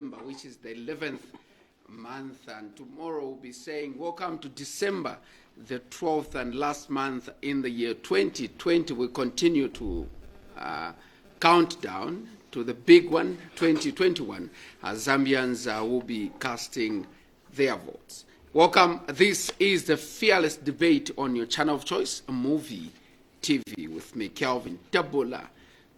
which is the 11th month, and tomorrow we'll be saying welcome to December, the 12th and last month in the year 2020. We continue to count down to the big one, 2021, as Zambians will be casting their votes. Welcome. This is the Fearless Debate on your channel of choice, Movie TV, with me, Kelvin Tabola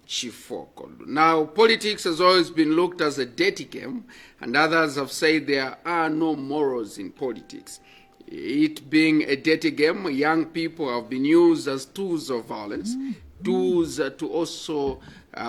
Chifoko. Now, politics has always been looked as a dirty game, and others have said there are no morals in politics. It being a dirty game, young people have been used as tools of violence, tools to also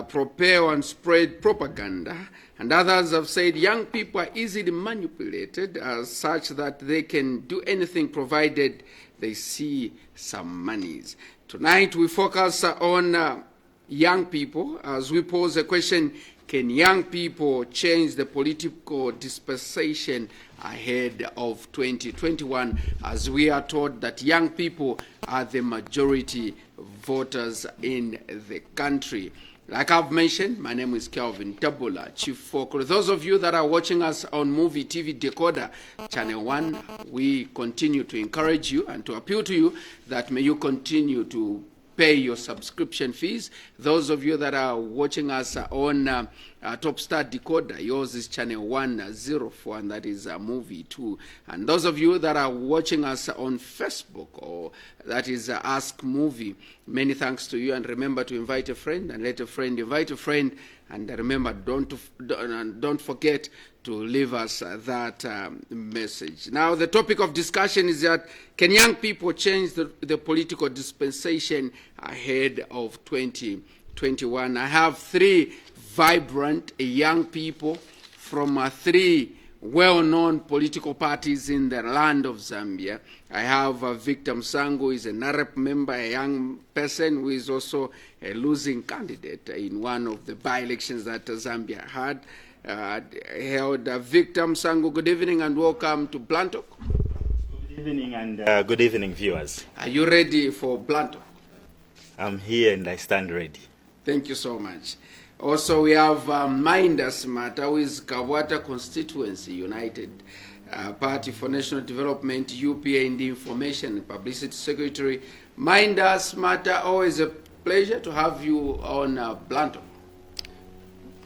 propel and spread propaganda, and others have said young people are easily manipulated as such that they can do anything provided they see some monies. Tonight we focus on young people as we pose a question: can young people change the political dispensation ahead of 2021, as we are told that young people are the majority voters in the country? Like I've mentioned, my name is Kelvin Tabola Chifoko. Those of you that are watching us on Movie TV Decoder Channel 1, we continue to encourage you and to appeal to you that may you continue to pay your subscription fees. Those of you that are watching us on Top Star Decoder, yours is channel 104, and that is Movie 2. And those of you that are watching us on Facebook, or that is Ask Movie, many thanks to you. And remember to invite a friend, and let a friend invite a friend. And remember, don't forget to leave us that message. Now, the topic of discussion is that can young people change the political dispensation ahead of 2021? I have three vibrant young people from three well-known political parties in the land of Zambia. I have Victor Msangu, who is a NAREP member, a young person who is also a losing candidate in one of the by-elections that Zambia had held. Victor Msangu, good evening and welcome to Blantok. Good evening and good evening, viewers. Are you ready for Blantok? I'm here and I stand ready. Thank you so much. Also, we have Simataa, who is Kawata Constituency United Party for National Development, UPA, and Information and Publicity Secretary. Simataa, always a pleasure to have you on Blantok.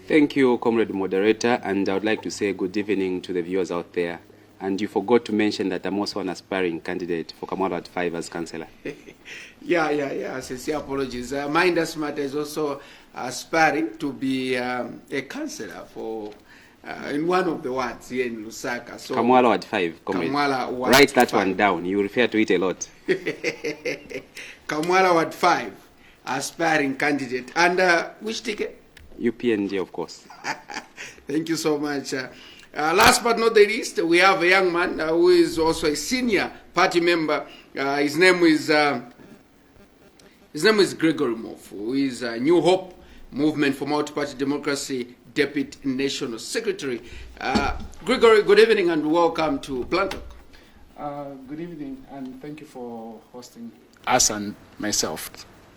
Thank you, Comrade Moderator, and I would like to say good evening to the viewers out there. And you forgot to mention that I'm also an aspiring candidate for Kamwala at 5 as councillor. Yeah. Sincere apologies. Simataa is also aspiring to be a councillor for in one of the wards here in Lusaka. So Kamwala at 5, comrade. Write that 5. One down. You refer to it a lot. Kamwala at 5, aspiring candidate. And which ticket? UPND, of course. Thank you so much. Last but not the least, we have a young man who is also a senior party member. His name is Gregory Mofu, who is a New Hope Movement for Multi-Party Democracy Deputy National Secretary. Gregory, good evening and welcome to Blantok. Good evening and thank you for hosting us and myself.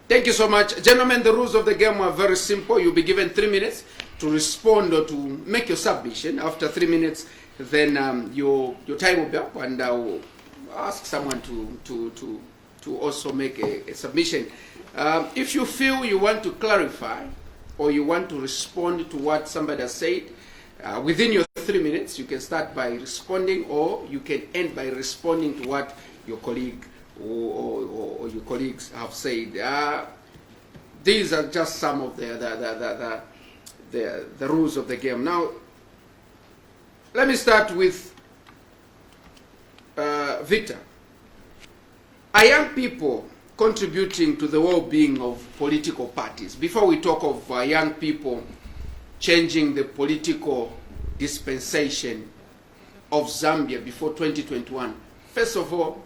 Thank you so much. Gentlemen, the rules of the game are very simple. You'll be given 3 minutes to respond or to make your submission. After 3 minutes, then your time will be up, and I will ask someone to also make a submission. If you feel you want to clarify or you want to respond to what somebody has said, within your 3 minutes, you can start by responding, or you can end by responding to what your colleague or your colleagues have said. These are just some of the rules of the game. Now, let me start with Victor. Are young people contributing to the well-being of political parties? Before we talk of young people changing the political dispensation of Zambia before 2021, first of all,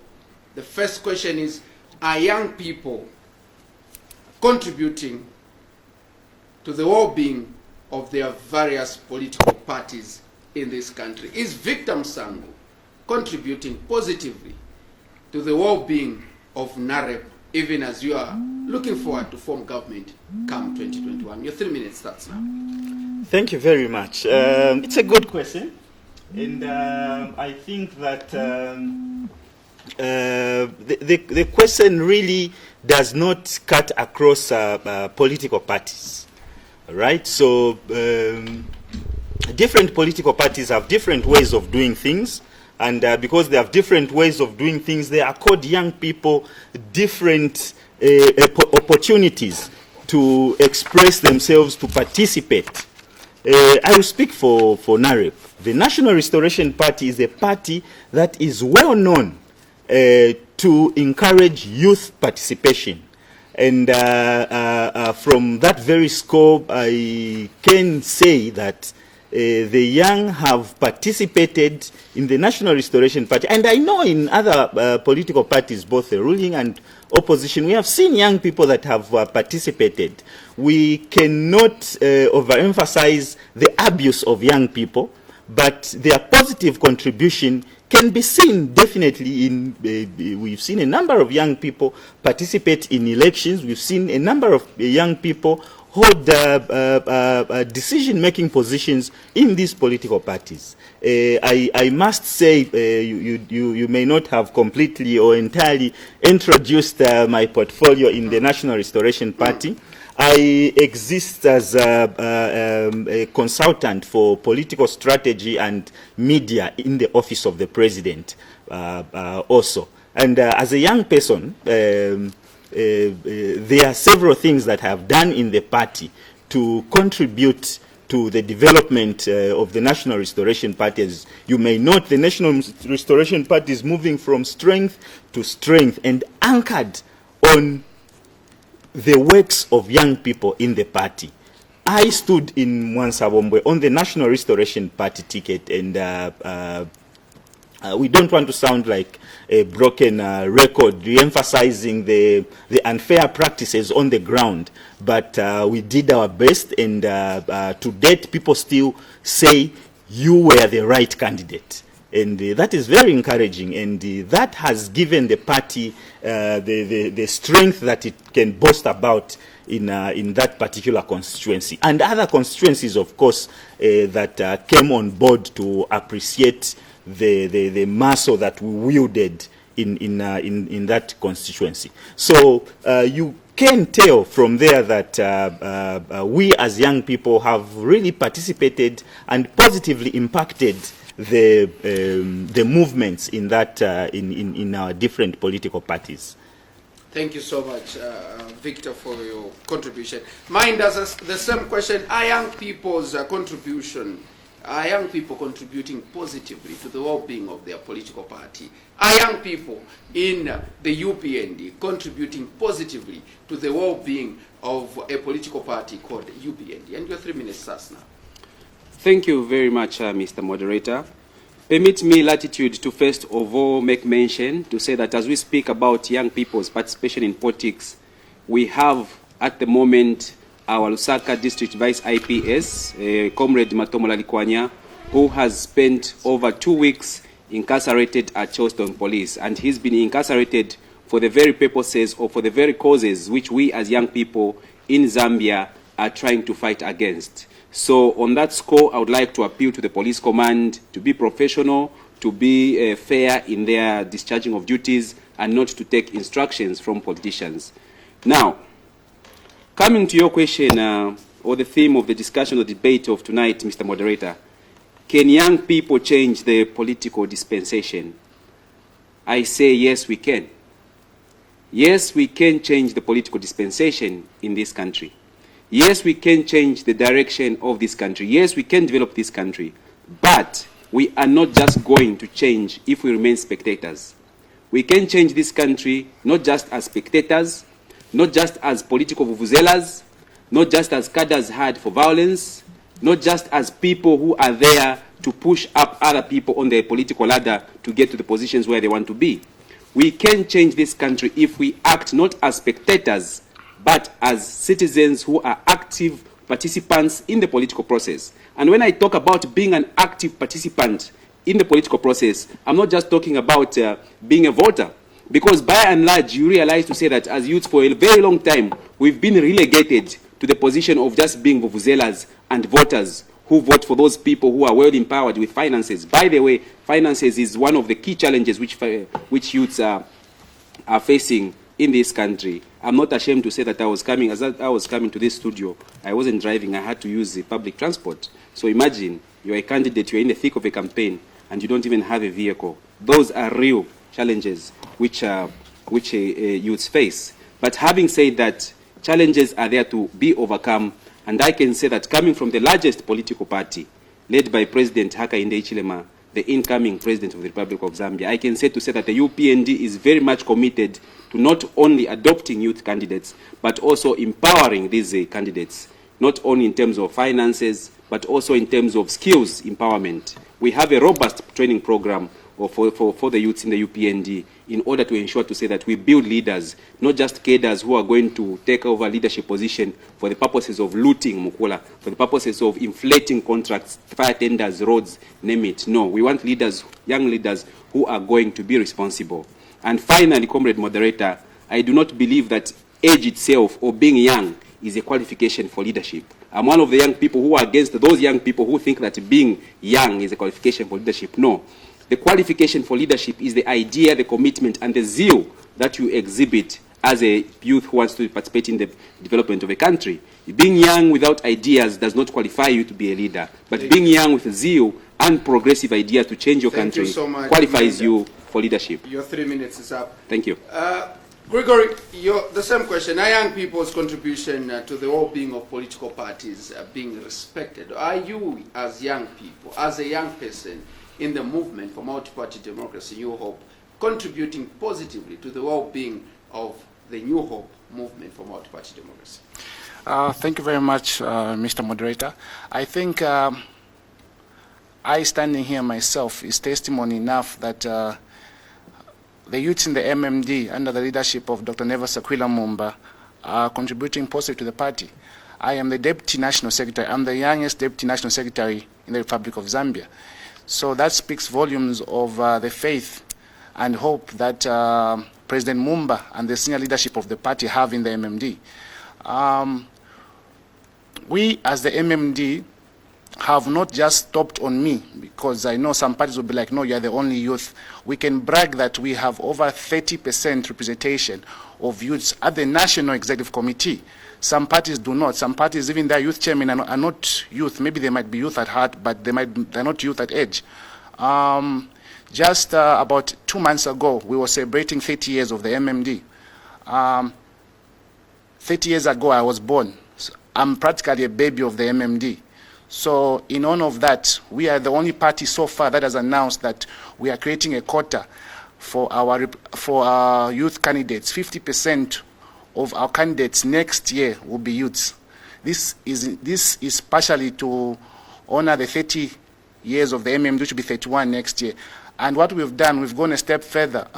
the first question is, are young people contributing to the well-being of their various political parties in this country? Is Victor Msangu contributing positively to the well-being of NAREP, even as you are looking forward to form government come 2021? Your 3 minutes starts now. Thank you very much. It's a good question. And I think that the question really does not cut across political parties, right? So different political parties have different ways of doing things, and because they have different ways of doing things, they accord young people different opportunities to express themselves, to participate. I will speak for NAREP. The National Restoration Party is a party that is well known to encourage youth participation. And from that very scope, I can say that the young have participated in the National Restoration Party. And I know in other political parties, both the ruling and opposition, we have seen young people that have participated. We cannot overemphasize the abuse of young people, but their positive contribution can be seen definitely in, we've seen a number of young people participate in elections. We've seen a number of young people hold decision-making positions in these political parties. I must say, you may not have completely or entirely introduced my portfolio in the National Restoration Party. I exist as a consultant for political strategy and media in the Office of the President also. And as a young person, there are several things that I have done in the party to contribute to the development of the National Restoration Party. As you may note, the National Restoration Party is moving from strength to strength and anchored on the works of young people in the party. I stood in Mwansabombwe on the National Restoration Party ticket, and we don't want to sound like a broken record, re-emphasizing the unfair practices on the ground, but we did our best, and to date, people still say you were the right candidate. And that is very encouraging, and that has given the party the strength that it can boast about in that particular constituency. And other constituencies, of course, that came on board to appreciate the muscle that we wielded in that constituency. So you can tell from there that we as young people have really participated and positively impacted the movements in that in our different political parties. Thank you so much, Victor, for your contribution. Mine does the same question. Are young people's contribution? Are young people contributing positively to the well-being of their political party? Are young people in the UPND contributing positively to the well-being of a political party called UPND? And your 3 minutes starts now. Thank you very much, Mr. Moderator. Permit me latitude to first of all make mention to say that as we speak about young people's participation in politics, we have at the moment our Lusaka District Vice IPS, Comrade Matomola Likwanya, who has spent over 2 weeks incarcerated at Charleston Police, and he's been incarcerated for the very purposes or for the very causes which we as young people in Zambia are trying to fight against. So on that score, I would like to appeal to the police command to be professional, to be fair in their discharging of duties, and not to take instructions from politicians. Now, coming to your question, or the theme of the discussion or debate of tonight, Mr. Moderator, can young people change the political dispensation? I say yes, we can. Yes, we can change the political dispensation in this country. Yes, we can change the direction of this country. Yes, we can develop this country. But we are not just going to change if we remain spectators. We can change this country not just as spectators, not just as political vuvuzelas, not just as cadres hired for violence, not just as people who are there to push up other people on the political ladder to get to the positions where they want to be. We can change this country if we act not as spectators, but as citizens who are active participants in the political process. And when I talk about being an active participant in the political process, I'm not just talking about being a voter, because by and large, you realize to say that as youths for a very long time, we've been relegated to the position of just being vuvuzelas and voters who vote for those people who are well empowered with finances. By the way, finances is one of the key challenges which youths are facing in this country. I'm not ashamed to say that as I was coming to this studio, I wasn't driving, I had to use the public transport. So imagine you're a candidate, you're in the thick of a campaign, and you don't even have a vehicle. Those are real challenges which youths face. But having said that, challenges are there to be overcome, and I can say that coming from the largest political party, led by President Hakainde Hichilema, the incoming President of the Republic of Zambia, I can say that the UPND is very much committed to not only adopting youth candidates, but also empowering these candidates, not only in terms of finances, but also in terms of skills empowerment. We have a robust training program for the youths in the UPND in order to ensure to say that we build leaders, not just cadres who are going to take over leadership position for the purposes of looting Mukula, for the purposes of inflating contracts, fire tenders, roads, name it. No, we want leaders, young leaders who are going to be responsible. And finally, Comrade Moderator, I do not believe that age itself or being young is a qualification for leadership. I'm one of the young people who are against those young people who think that being young is a qualification for leadership. No. The qualification for leadership is the idea, the commitment, and the zeal that you exhibit as a youth who wants to participate in the development of a country. Being young without ideas does not qualify you to be a leader. But being young with zeal and progressive ideas to change your country qualifies you for leadership. Your 3 minutes is up. Thank you. Gregory, the same question. Are young people's contribution to the well-being of political parties being respected? Are you, as young people, as a young person in the movement for multi-party democracy, New Hope, contributing positively to the well-being of the New Hope movement for multi-party democracy? Thank you very much, Mr. Moderator. I think I standing here myself is testimony enough that the youths in the MMD under the leadership of Dr. Neva Sakwila Mumba are contributing positively to the party. I am the Deputy National Secretary. I'm the youngest Deputy National Secretary in the Republic of Zambia. So that speaks volumes of the faith and hope that President Mumba and the senior leadership of the party have in the MMD. We, as the MMD, have not just stopped on me, because I know some parties will be like, no, you're the only youth. We can brag that we have over 30% representation of youths at the National Executive Committee. Some parties do not. Some parties, even their youth chairmen are not youth. Maybe they might be youth at heart, but they're not youth at age. Just about 2 months ago, we were celebrating 30 years of the MMD. 30 years ago, I was born. So I'm practically a baby of the MMD. So in honor of that, we are the only party so far that has announced that we are creating a quota for our youth candidates. 50% of our candidates next year will be youths. This is partially to honor the 30 years of the MMD, which will be 31 next year. And what we've done, we've gone a step further.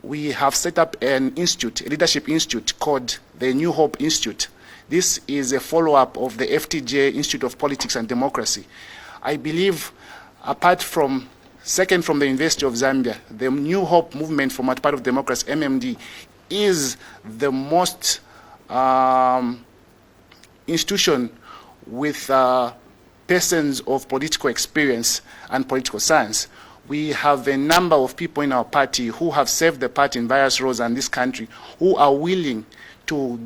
We have set up an institute, a leadership institute called the New Hope Institute. This is a follow-up of the FTJ Institute of Politics and Democracy. I believe, second from the University of Zambia, the New Hope movement for multi-party of democracy, MMD, is the most institution with persons of political experience and political science. We have a number of people in our party who have served the party in various roles in this country, who are willing to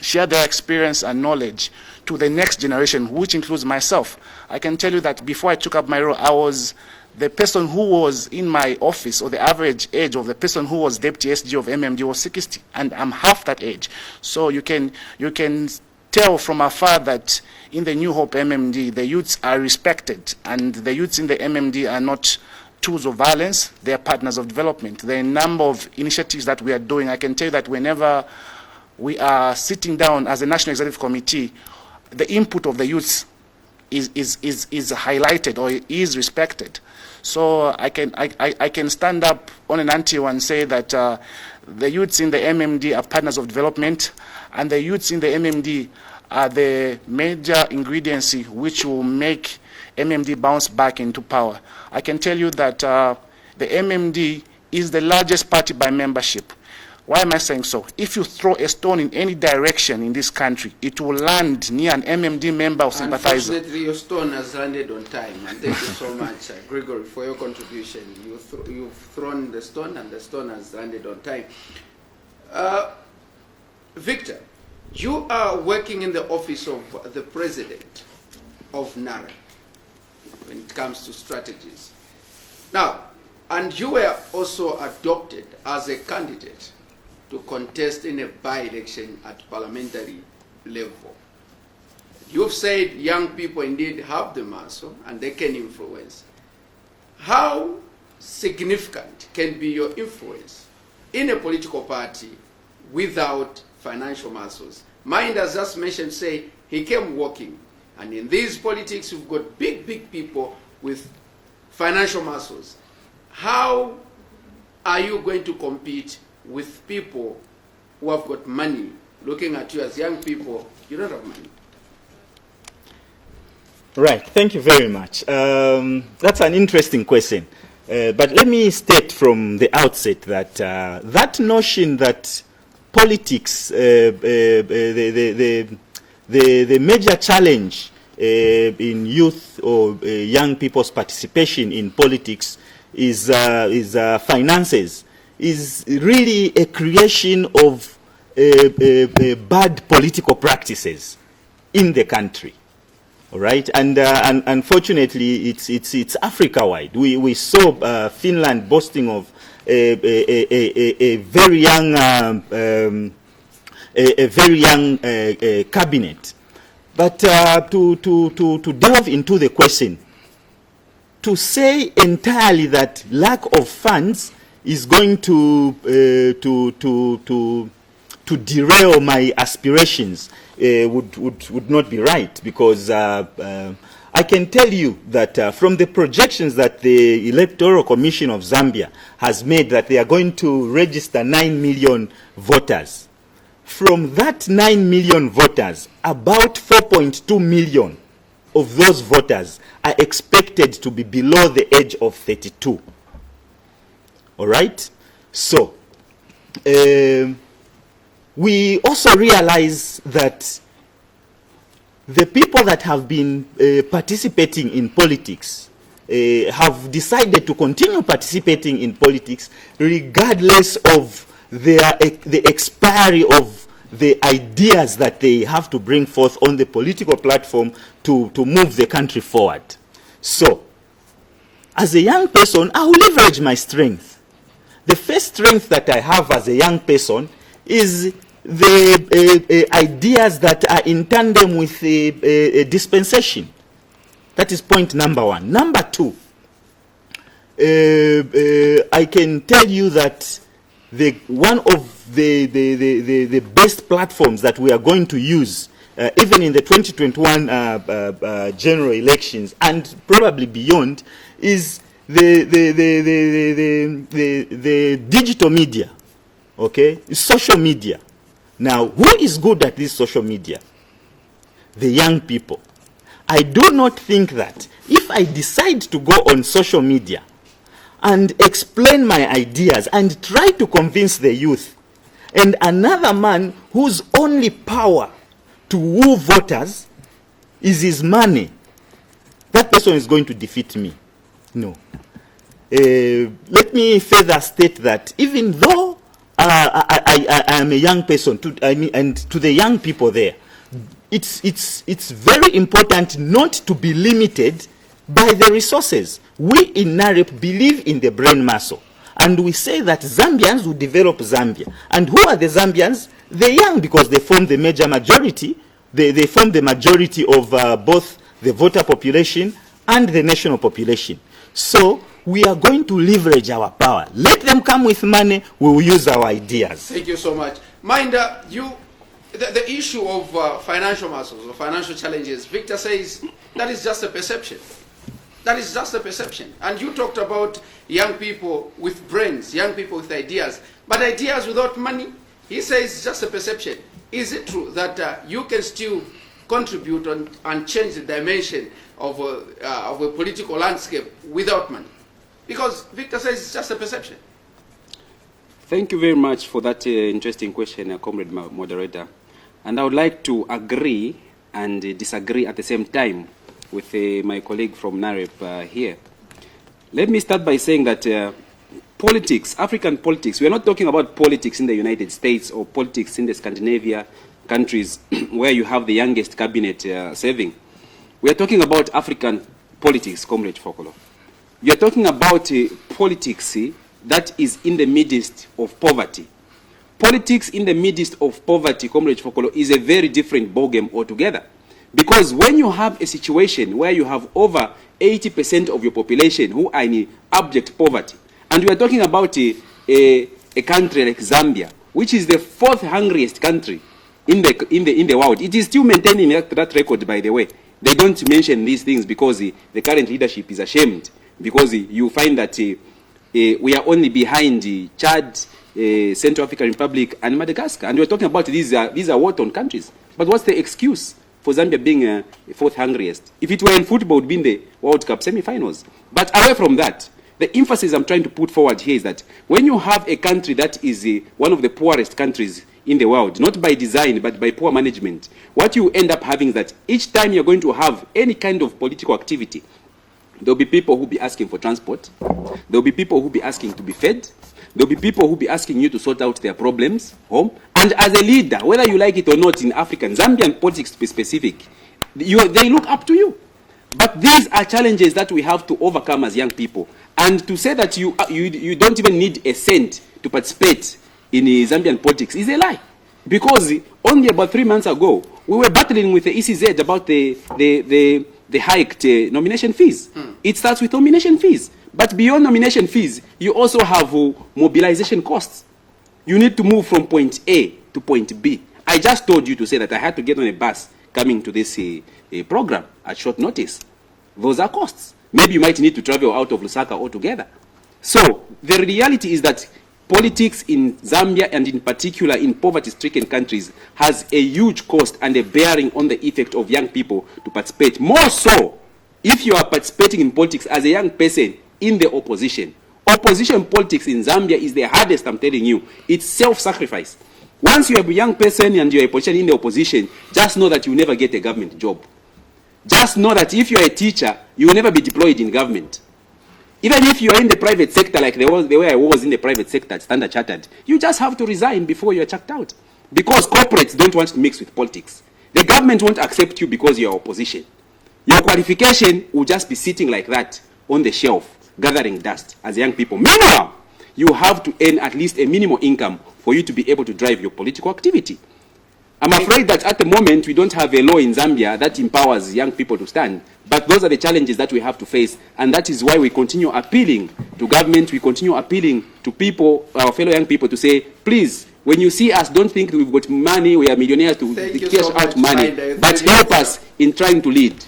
share their experience and knowledge to the next generation, which includes myself. I can tell you that before I took up my role, I was the person who was in my office, or the average age of the person who was Deputy SG of MMD was 60, and I'm half that age. So you can tell from afar that in the New Hope MMD, the youths are respected, and the youths in the MMD are not tools of violence, they are partners of development. There are a number of initiatives that we are doing. I can tell you that whenever we are sitting down as a National Executive Committee, the input of the youths is highlighted or is respected. So I can stand up on an ante and say that the youths in the MMD are partners of development, and the youths in the MMD are the major ingredients which will make MMD bounce back into power. I can tell you that the MMD is the largest party by membership. Why am I saying so? If you throw a stone in any direction in this country, it will land near an MMD member or sympathizer. Unfortunately, your stone has landed on time, and thank you so much, Gregory, for your contribution. You've thrown the stone, and the stone has landed on time. Victor, you are working in the office of the president of NARA when it comes to strategies. Now, and you were also adopted as a candidate to contest in a by-election at parliamentary level. You've said young people indeed have the muscle and they can influence. How significant can be your influence in a political party without financial muscles? Mind, as just mentioned, say he came walking, and in these politics you've got big people with financial muscles. How are you going to compete with people who have got money? Looking at you as young people, you don't have money. Right, thank you very much. That's an interesting question. But let me state from the outset that that notion that politics, the major challenge in youth or young people's participation in politics is finances, is really a creation of bad political practices in the country. All right, and unfortunately, it's Africa-wide. We saw Finland boasting of a very young cabinet. But to delve into the question, to say entirely that lack of funds is going to derail my aspirations would not be right, because I can tell you that from the projections that the Electoral Commission of Zambia has made, that they are going to register 9 million voters. From that 9 million voters, about 4.2 million of those voters are expected to be below the age of 32. All right? So, we also realize that the people that have been participating in politics have decided to continue participating in politics regardless of the expiry of the ideas that they have to bring forth on the political platform to move the country forward. So, as a young person, I will leverage my strength. The first strength that I have as a young person is the ideas that are in tandem with a dispensation. That is point number one. Number two, I can tell you that one of the best platforms that we are going to use, even in the 2021 general elections and probably beyond, is the digital media, okay, social media. Now, who is good at this social media? The young people. I do not think that if I decide to go on social media and explain my ideas and try to convince the youth, and another man whose only power to woo voters is his money, that person is going to defeat me. No. Let me further state that even though I am a young person, and to the young people there, it's very important not to be limited by the resources. We in NAREP believe in the brain muscle, and we say that Zambians will develop Zambia. And who are the Zambians? The young, because they form the major majority. They form the majority of both the voter population and the national population. So we are going to leverage our power. Let them come with money, we will use our ideas. Thank you so much. Minder, the issue of financial muscles or financial challenges, Victor says that is just a perception. That is just a perception. And you talked about young people with brains, young people with ideas, but ideas without money, he says it's just a perception. Is it true that you can still contribute and change the dimension of a political landscape without money? Because Victor says it's just a perception. Thank you very much for that interesting question, Comrade Moderator. And I would like to agree and disagree at the same time with my colleague from NAREP here. Let me start by saying that politics, African politics, we are not talking about politics in the United States or politics in the Scandinavia countries where you have the youngest cabinet serving. We are talking about African politics, Comrade Fokolo. We are talking about politics that is in the midst of poverty. Politics in the midst of poverty, Comrade Fokolo, is a very different ballgame altogether. Because when you have a situation where you have over 80% of your population who are in abject poverty, and we are talking about a country like Zambia, which is the fourth hungriest country in the world. It is still maintaining that record, by the way. They don't mention these things because the current leadership is ashamed, because you find that we are only behind Chad, Central African Republic, and Madagascar. And we're talking about these are war-torn countries. But what's the excuse for Zambia being fourth hungriest? If it were in football, it would be in the World Cup semi-finals. But away from that, the emphasis I'm trying to put forward here is that when you have a country that is one of the poorest countries in the world, not by design, but by poor management, what you end up having is that each time you're going to have any kind of political activity, there'll be people who'll be asking for transport. There'll be people who'll be asking to be fed. There'll be people who'll be asking you to sort out their problems home. And as a leader, whether you like it or not, in African, Zambian politics to be specific, they look up to you. But these are challenges that we have to overcome as young people. And to say that you don't even need a cent to participate in Zambian politics is a lie. Because only about 3 months ago, we were battling with the ECZ about the hiked nomination fees. It starts with nomination fees. But beyond nomination fees, you also have mobilization costs. You need to move from point A to point B. I just told you to say that I had to get on a bus coming to this program at short notice. Those are costs. Maybe you might need to travel out of Lusaka altogether. So the reality is that politics in Zambia, and in particular in poverty-stricken countries, has a huge cost and a bearing on the effect of young people to participate. More so, if you are participating in politics as a young person in the opposition. Opposition politics in Zambia is the hardest, I'm telling you. It's self-sacrifice. Once you are a young person and you're a politician in the opposition, just know that you will never get a government job. Just know that if you're a teacher, you will never be deployed in government. Even if you are in the private sector, like the way I was in the private sector at Standard Chartered, you just have to resign before you're chucked out. Because corporates don't want to mix with politics. The government won't accept you because you're opposition. Your qualification will just be sitting like that on the shelf, gathering dust as young people. Meanwhile, you have to earn at least a minimum income for you to be able to drive your political activity. I'm afraid that at the moment we don't have a law in Zambia that empowers young people to stand. But those are the challenges that we have to face, and that is why we continue appealing to government, we continue appealing to people, our fellow young people, to say, please, when you see us, don't think we've got money, we are millionaires to cash out money, but help us in trying to lead.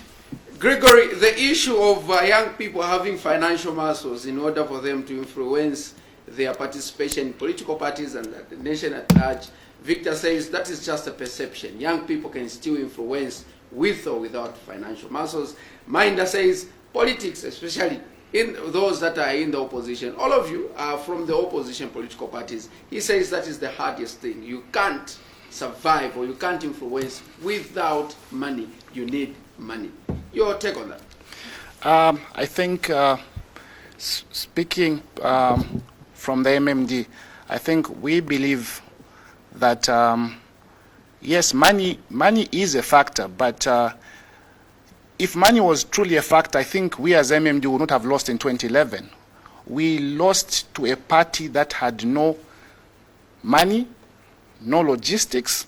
Gregory, the issue of young people having financial muscles in order for them to influence their participation in political parties and the nation at large, Victor says that is just a perception. Young people can still influence with or without financial muscles. Minder says politics, especially in those that are in the opposition, all of you are from the opposition political parties. He says that is the hardest thing. You can't survive or you can't influence without money. You need money. Your take on that? I think speaking from the MMD, I think we believe that yes, money is a factor, but if money was truly a factor, I think we as MMD would not have lost in 2011. We lost to a party that had no money, no logistics,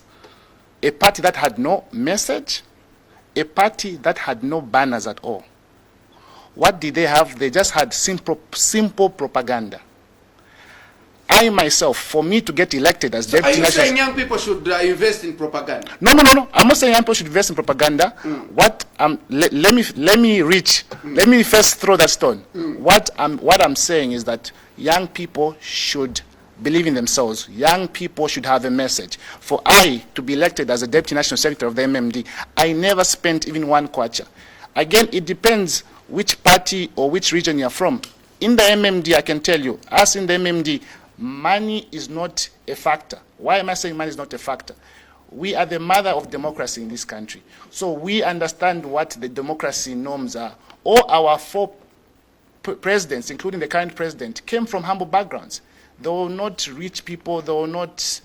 a party that had no message, a party that had no banners at all. What did they have? They just had simple propaganda. I myself, for me to get elected as deputy national... Are you saying young people should invest in propaganda? No. I'm not saying young people should invest in propaganda. What let me first throw that stone. What I'm saying is that young people should believe in themselves. Young people should have a message. For I to be elected as a deputy national secretary of the MMD, I never spent even one kwacha. Again, it depends which party or which region you're from. In the MMD, I can tell you, us in the MMD, money is not a factor. Why am I saying money is not a factor? We are the mother of democracy in this country. So we understand what the democracy norms are. All our four presidents, including the current president, came from humble backgrounds. They were not rich people, they were not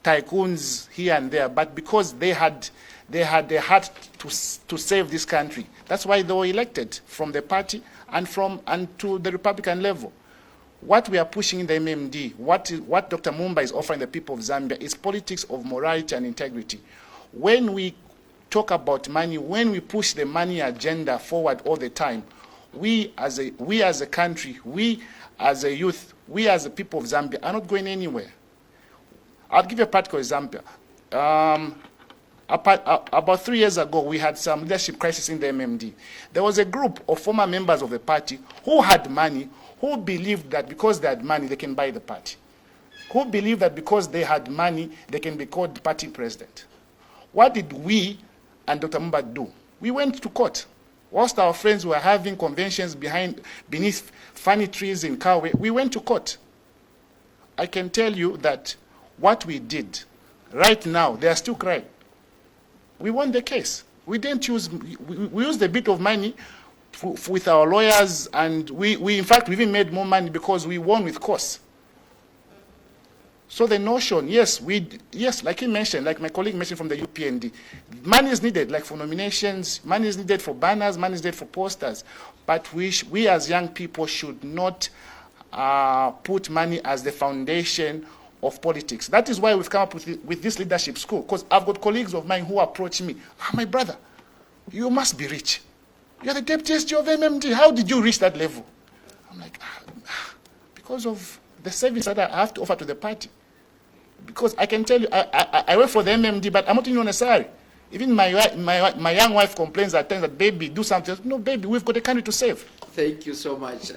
tycoons here and there, but because they had the heart to save this country. That's why they were elected from the party and to the Republican level. What we are pushing in the MMD, what Dr. Mumba is offering the people of Zambia is politics of morality and integrity. When we talk about money, when we push the money agenda forward all the time, we as a country, we as a youth, we as the people of Zambia are not going anywhere. I'll give you a practical example. About 3 years ago, we had some leadership crisis in the MMD. There was a group of former members of the party who had money, who believed that because they had money, they can buy the party. Who believed that because they had money, they can be called the party president. What did we and Dr. Mumba do? We went to court. Whilst our friends were having conventions beneath funny trees in Kawe, we went to court. I can tell you that what we did, right now, they are still crying. We won the case. We didn't use, we used a bit of money with our lawyers, and we in fact, we even made more money because we won with costs. So the notion, yes, like he mentioned, like my colleague mentioned from the UPND, money is needed, like for nominations, money is needed for banners, money is needed for posters, but we as young people should not put money as the foundation of politics. That is why we've come up with this leadership school, because I've got colleagues of mine who approach me, my brother, you must be rich. You're the deputy SG of MMD. How did you reach that level? I'm like, because of the service that I have to offer to the party. Because I can tell you, I work for the MMD, but I'm not even on a salary. Even my young wife complains at times that, baby, do something. No, baby, we've got a country to save. Thank you so much.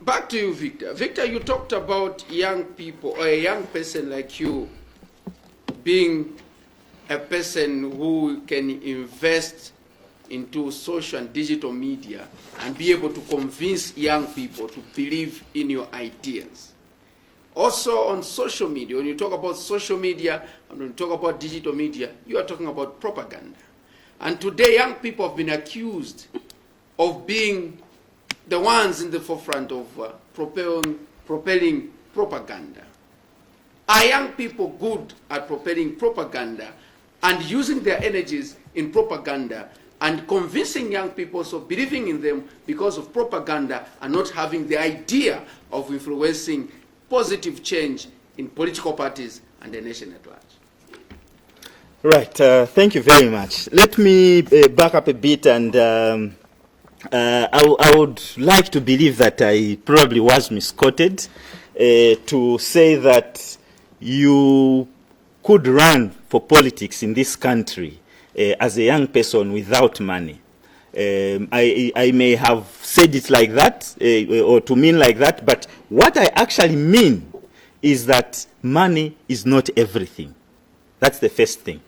Back to you, Victor. Victor, you talked about young people, or a young person like you, being a person who can invest into social and digital media and be able to convince young people to believe in your ideas. Also on social media, when you talk about social media and when you talk about digital media, you are talking about propaganda. And today young people have been accused of being the ones in the forefront of propelling propaganda. Are young people good at propelling propaganda and using their energies in propaganda and convincing young people of believing in them because of propaganda and not having the idea of influencing positive change in political parties and the nation at large? Right, thank you very much. Let me back up a bit, and I would like to believe that I probably was misquoted to say that you could run for politics in this country as a young person without money. I may have said it like that, or to mean like that, but what I actually mean is that money is not everything. That's the first thing.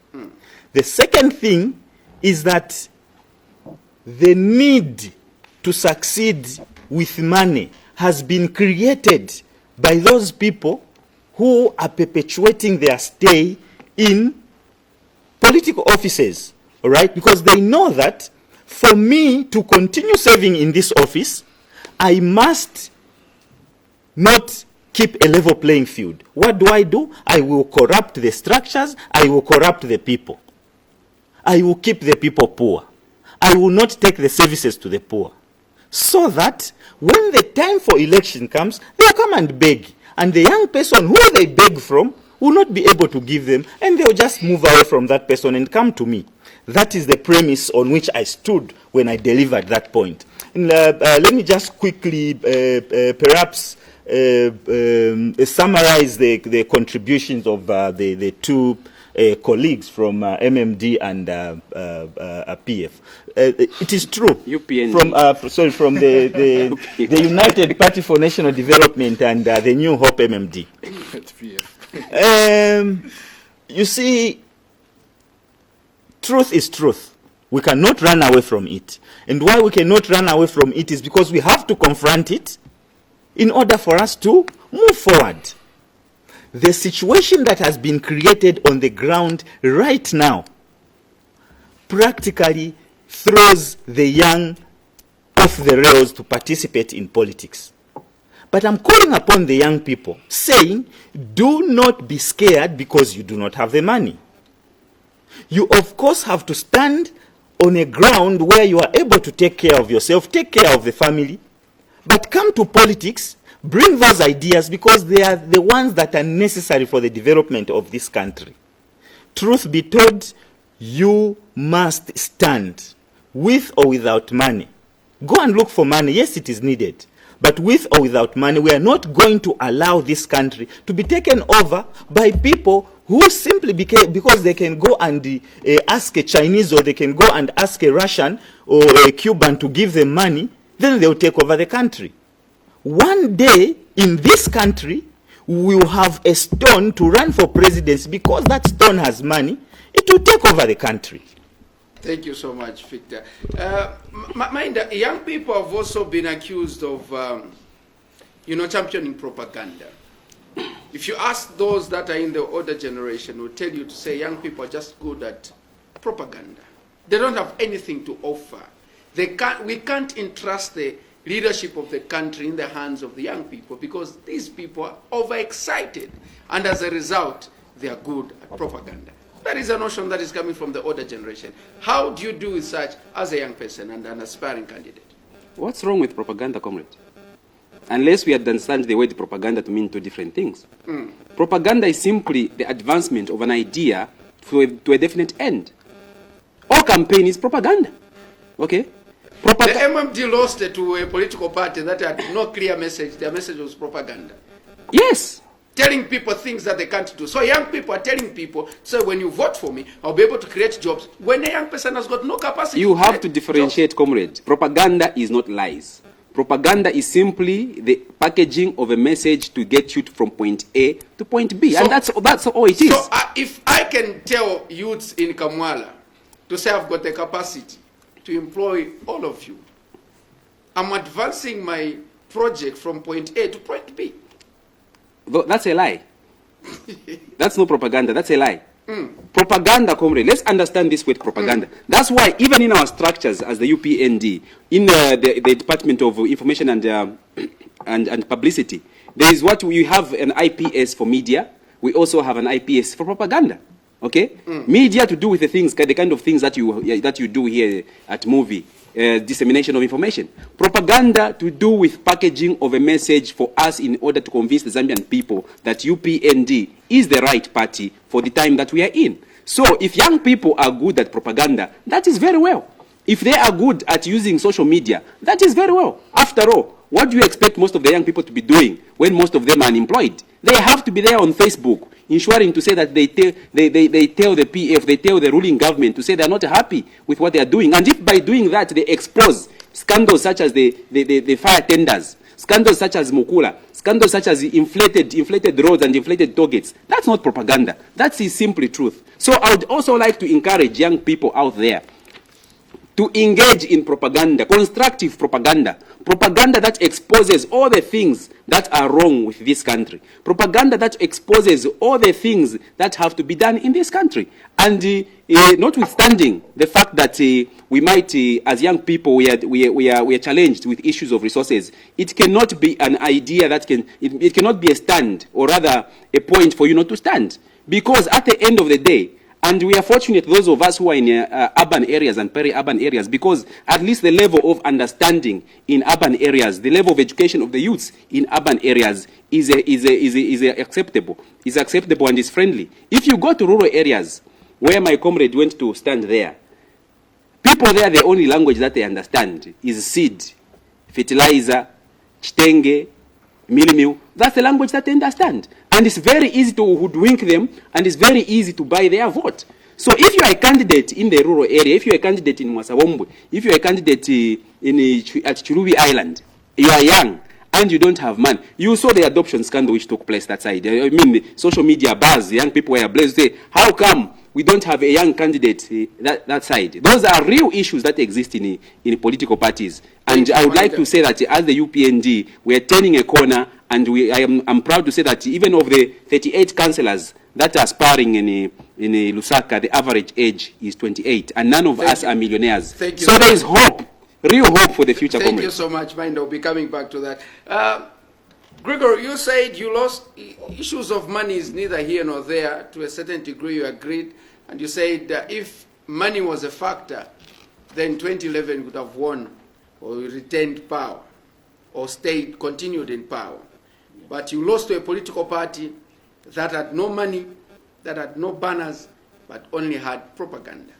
The second thing is that the need to succeed with money has been created by those people who are perpetuating their stay in political offices, all right? Because they know that for me to continue serving in this office, I must not keep a level playing field. What do? I will corrupt the structures, I will corrupt the people. I will keep the people poor. I will not take the services to the poor. So that when the time for election comes, they'll come and beg. And the young person who they beg from will not be able to give them, and they'll just move away from that person and come to me. That is the premise on which I stood when I delivered that point. And, let me just quickly perhaps summarize the contributions of the two colleagues from MMD and PF. It is true. UPND. From the United Party for National Development and the New Hope MMD. You see, truth is truth. We cannot run away from it. And why we cannot run away from it is because we have to confront it in order for us to move forward. the situation that has been created on the ground right now practically throws the young off the rails to participate in politics. But I'm calling upon the young people, saying, do not be scared because you do not have the money. You, of course, have to stand on a ground where you are able to take care of yourself, take care of the family, but come to politics, bring those ideas because they are the ones that are necessary for the development of this country. Truth be told, you must stand with or without money. Go and look for money. Yes, it is needed. But with or without money, we are not going to allow this country to be taken over by people who simply because they can go and ask a Chinese or they can go and ask a Russian or a Cuban to give them money, then they will take over the country. One day in this country, we will have a stone to run for presidency because that stone has money. It will take over the country. Thank you so much, Victor. Mind, young people have also been accused of, championing propaganda. If you ask those that are in the older generation, will tell you to say young people are just good at propaganda. They don't have anything to offer. We can't entrust the leadership of the country in the hands of the young people because these people are overexcited, and as a result, they are good at propaganda. That is a notion that is coming from the older generation. How do you do with such as a young person and an aspiring candidate? What's wrong with propaganda, comrade? Unless we understand the word propaganda to mean two different things. Propaganda is simply the advancement of an idea to a definite end. All campaign is propaganda. Okay? The MMD lost it to a political party that had no clear message. Their message was propaganda. Yes. Telling people things that they can't do. So young people are telling people, so when you vote for me, I'll be able to create jobs. When a young person has got no capacity you have to differentiate, jobs. Comrade. Propaganda is not lies. Propaganda is simply the packaging of a message to get you from point A to point B. So, and that's all it is. So if I can tell youths in Kamwala to say I've got the capacity to employ all of you, I'm advancing my project from point A to point B. That's a lie. That's no propaganda. That's a lie. Propaganda, comrade. Let's understand this word propaganda. That's why even in our structures as the UPND, in the Department of Information and Publicity, there is what we have an IPS for media. We also have an IPS for propaganda. Okay, media to do with the kind of things that you do here at Movie. Dissemination of information. Propaganda to do with packaging of a message for us in order to convince the Zambian people that UPND is the right party for the time that we are in. So if young people are good at propaganda, that is very well. If they are good at using social media, that is very well. After all, what do you expect most of the young people to be doing when most of them are unemployed? They have to be there on Facebook, ensuring to say that they tell the PF, they tell the ruling government to say they are not happy with what they are doing. And if by doing that they expose scandals such as the fire tenders, scandals such as Mukula, scandals such as inflated roads and inflated toll gates, that's not propaganda. That is simply truth. So I would also like to encourage young people out there to engage in propaganda, constructive propaganda, propaganda that exposes all the things that are wrong with this country, propaganda that exposes all the things that have to be done in this country. And notwithstanding the fact that we might, as young people, we are challenged with issues of resources, it cannot be an idea that it cannot be a stand, or rather a point for you not to stand. Because at the end of the day, and we are fortunate, those of us who are in urban areas and peri-urban areas, because at least the level of understanding in urban areas, the level of education of the youths in urban areas is acceptable and is friendly. If you go to rural areas, where my comrade went to stand there, people there, the only language that they understand is seed, fertilizer, chitenge, milimiu. That's the language that they understand. And it's very easy to hoodwink them, and it's very easy to buy their vote. So if you are a candidate in the rural area, if you are a candidate in Mwasawombwe, if you are a candidate at Churubi Island, you are young and you don't have money. You saw the adoption scandal which took place that side. I mean, the social media buzz, young people were blessed to say, how come we don't have a young candidate that side? Those are real issues that exist in political parties. And I would like to say that as the UPND, we are turning a corner, And I'm proud to say that even of the 38 councillors that are aspiring in Lusaka, the average age is 28, and none of us are millionaires. Thank you. So there is hope, real hope for the future. Thank you so much, Mind. I'll be coming back to that. Gregor, you said you lost issues of money is neither here nor there. To a certain degree, you agreed, and you said if money was a factor, then 2011 would have won or retained power or continued in power. But you lost to a political party that had no money, that had no banners, but only had propaganda.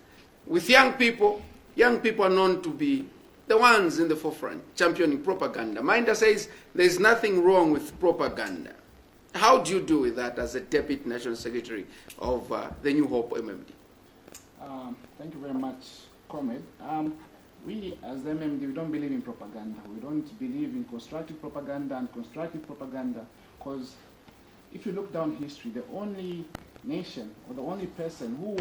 With young people are known to be the ones in the forefront championing propaganda. Minder says there's nothing wrong with propaganda. How do you do with that as a Deputy National Secretary of the New Hope MMD? Thank you very much, Comrade. We, as the MMD, we don't believe in propaganda. We don't believe in constructive propaganda and constructive propaganda, because if you look down history, the only nation or the only person who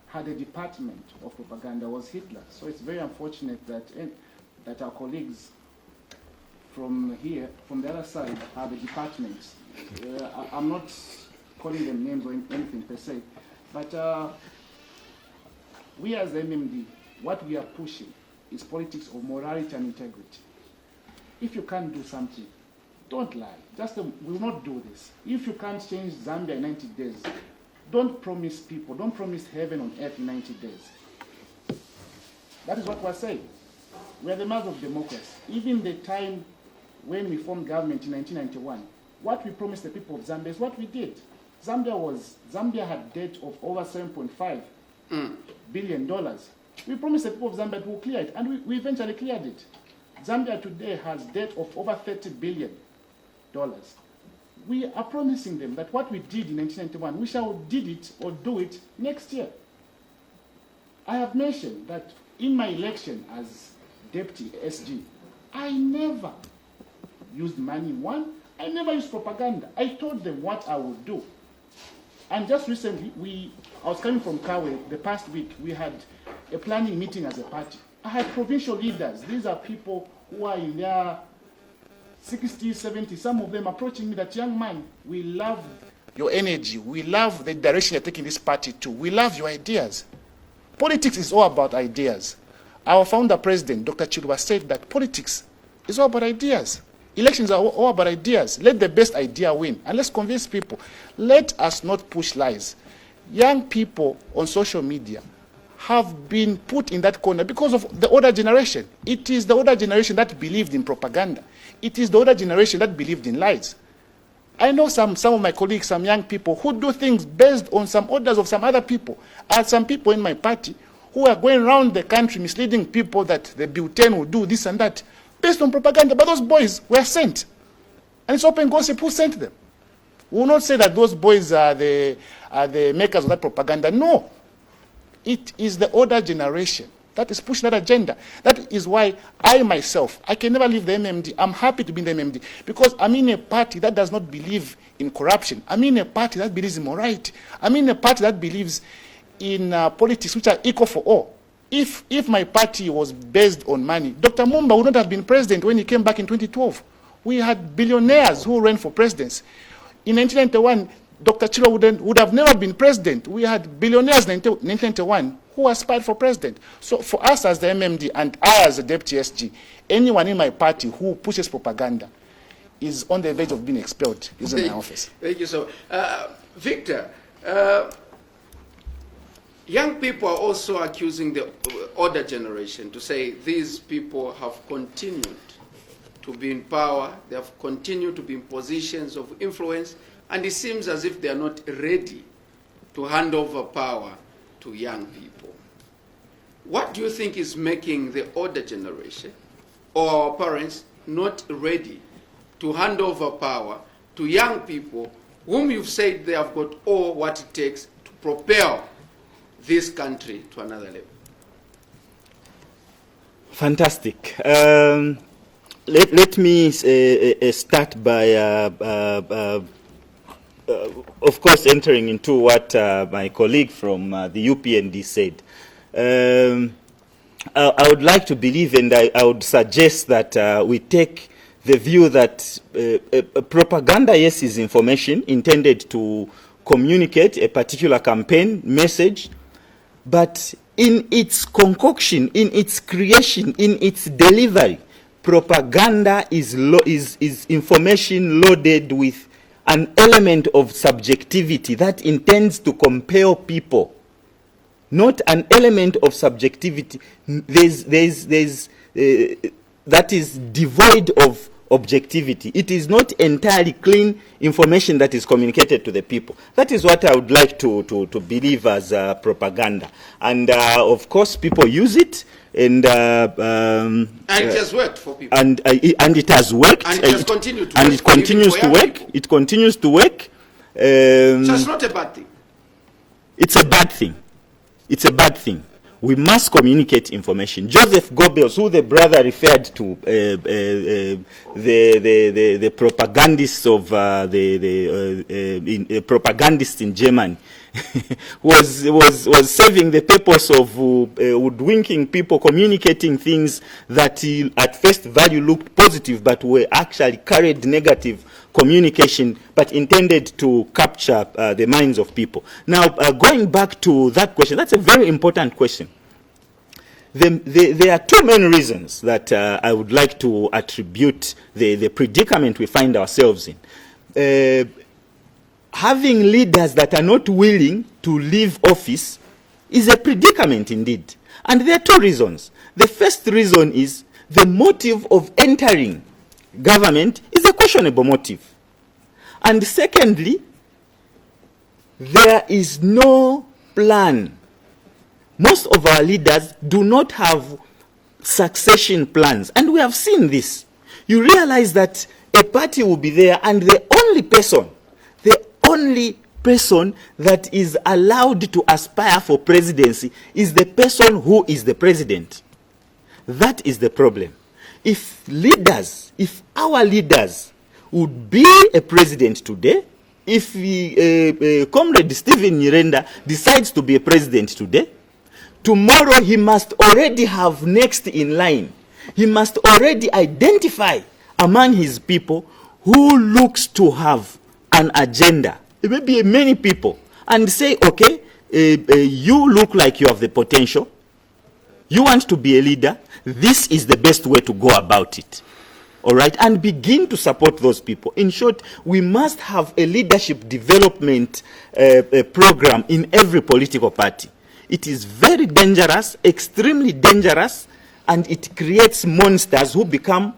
had a department of propaganda was Hitler. So it's very unfortunate that our colleagues from here, from the other side, have a department. I'm not calling them names or anything per se, but we as the MMD, what we are pushing is politics of morality and integrity. If you can't do something, don't lie. Just we will not do this. If you can't change Zambia in 90 days, don't promise people, don't promise heaven on earth in 90 days. That is what we're saying. We are the mother of democracy. Even the time when we formed government in 1991, what we promised the people of Zambia is what we did. Zambia had debt of over $7.5 billion. We promised the people of Zambia to clear it, and we eventually cleared it. Zambia today has debt of over $30 billion. We are promising them that what we did in 1991, we shall did it or do it next year. I have mentioned that in my election as Deputy SG, I never used money. I never used propaganda. I told them what I would do. And just recently, I was coming from Kawe the past week, we had a planning meeting as a party. I had provincial leaders. These are people who are in their 60s, 70s, some of them approaching me that, young man, we love your energy. We love the direction you're taking this party to. We love your ideas. Politics is all about ideas. Our founder president, Dr. Chilwa, said that politics is all about ideas. Elections are all about ideas. Let the best idea win, and let's convince people. Let us not push lies. Young people on social media have been put in that corner because of the older generation. It is the older generation that believed in propaganda. It is the older generation that believed in lies. I know some of my colleagues, some young people who do things based on some orders of some other people. And some people in my party who are going around the country misleading people that the Butane will do this and that based on propaganda. But those boys were sent. And it's open gossip who sent them. We will not say that those boys are the makers of that propaganda. No. It is the older generation that is pushing that agenda. That is why I myself, I can never leave the MMD. I'm happy to be in the MMD because I'm in a party that does not believe in corruption. I'm in a party that believes in morality. I'm in a party that believes in politics which are equal for all. If my party was based on money, Dr. Mumba would not have been president when he came back in 2012. We had billionaires who ran for presidents. In 1991, Dr. Chilo would have never been president. We had billionaires in 1991 who aspired for president. So for us as the MMD and I as the Deputy SG, anyone in my party who pushes propaganda is on the verge of being expelled, is in my office. Thank you so much. Victor, young people are also accusing the older generation to say these people have continued to be in power, they have continued to be in positions of influence, and it seems as if they are not ready to hand over power to young people. What do you think is making the older generation or our parents not ready to hand over power to young people whom you've said they have got all what it takes to propel this country to another level? Fantastic. Let me start by of course, entering into what my colleague from the UPND said. I would like to believe, and I would suggest that we take the view that propaganda, yes, is information intended to communicate a particular campaign message, but in its concoction, in its creation, in its delivery, propaganda is information loaded with an element of subjectivity that intends to compel people, not an element of subjectivity that is devoid of objectivity. It is not entirely clean information that is communicated to the people. That is what I would like to believe as propaganda. And of course, people use it, and it has worked for people. And it has worked. And it has continued to work. And it continues to work. People. It continues to work. So it's not a bad thing. It's a bad thing. It's a bad thing. We must communicate information. Joseph Goebbels, who the brother referred to, the propagandists of propagandists in Germany, was serving the purpose of hoodwinking people, communicating things that at first value looked positive, but were actually carried negative communication, but intended to capture the minds of people. Now, going back to that question, that's a very important question. There are two main reasons that I would like to attribute the predicament we find ourselves in. Having leaders that are not willing to leave office is a predicament indeed. And there are two reasons. The first reason is the motive of entering government is a questionable motive. And secondly, there is no plan. Most of our leaders do not have succession plans. And we have seen this. You realize that a party will be there, and the only person that is allowed to aspire for presidency is the person who is the president. That is the problem. If our leaders would be a president today, if Comrade Stephen Nyirenda decides to be a president today, tomorrow he must already have next in line. He must already identify among his people who looks to have an agenda. It may be many people, and say, okay, you look like you have the potential. You want to be a leader. This is the best way to go about it. All right, and begin to support those people. In short, we must have a leadership development program in every political party. It is very dangerous, extremely dangerous, and it creates monsters who become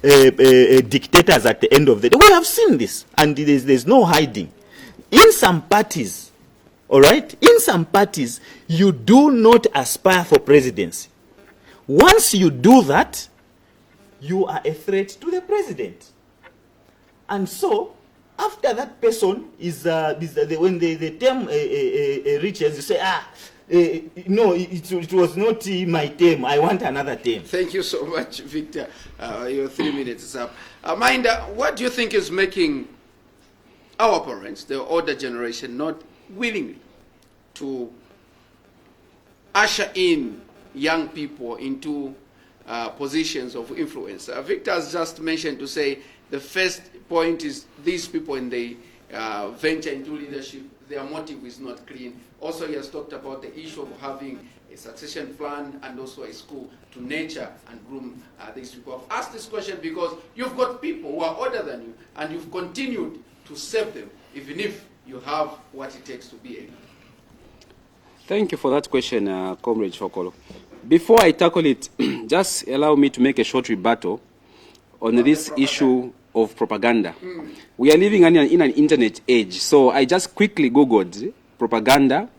dictators at the end of the day. We have seen this, and there's no hiding. In some parties, all right, in some parties, you do not aspire for presidency. Once you do that, you are a threat to the president. And so, after that person is, when the term reaches, you say, no, it was not my term. I want another term. Thank you so much, Victor. Your 3 minutes is up. Minda, what do you think is making our parents, the older generation, not willingly to usher in young people into positions of influence? Victor has just mentioned to say the first point is these people, when they venture into leadership, their motive is not clean. Also, he has talked about the issue of having a succession plan and also a school to nurture and groom these people. I've asked this question because you've got people who are older than you, and you've continued to serve them, even if you have what it takes to be a leader. Thank you for that question, Comrade Shokolo. Before I tackle it, just allow me to make a short rebuttal on this issue of propaganda. We are living in an internet age, so I just quickly Googled propaganda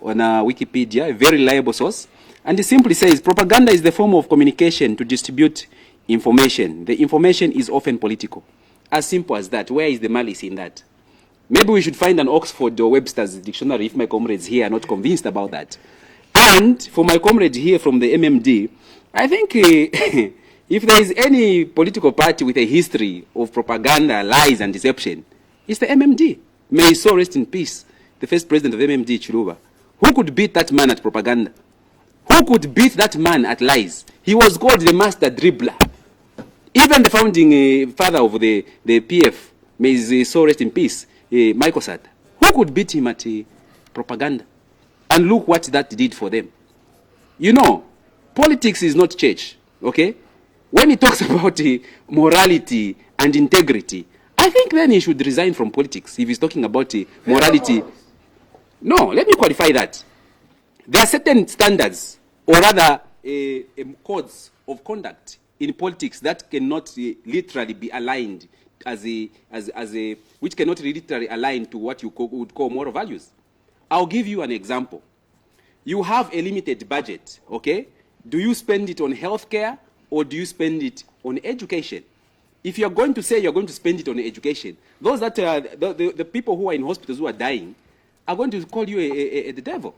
on Wikipedia, a very reliable source, and it simply says propaganda is the form of communication to distribute information. The information is often political. As simple as that. Where is the malice in that? Maybe we should find an Oxford or Webster's dictionary if my comrades here are not convinced about that. And for my comrade here from the MMD, I think if there is any political party with a history of propaganda, lies, and deception, it's the MMD. May his soul rest in peace, the first president of MMD, Chiluba. Who could beat that man at propaganda? Who could beat that man at lies? He was called the master dribbler. Even the founding father of the PF, may his soul rest in peace, Michael Sata, who could beat him at propaganda? And look what that did for them. You know, politics is not church, okay? When he talks about morality and integrity, I think then he should resign from politics if he's talking about morality. No, let me qualify that. There are certain standards, or rather codes of conduct in politics that cannot literally be aligned which cannot literally align to what you would call moral values. I'll give you an example. You have a limited budget, okay? Do you spend it on healthcare or do you spend it on education? If you're going to say you're going to spend it on education, those that the people who are in hospitals who are dying are going to call you the devil.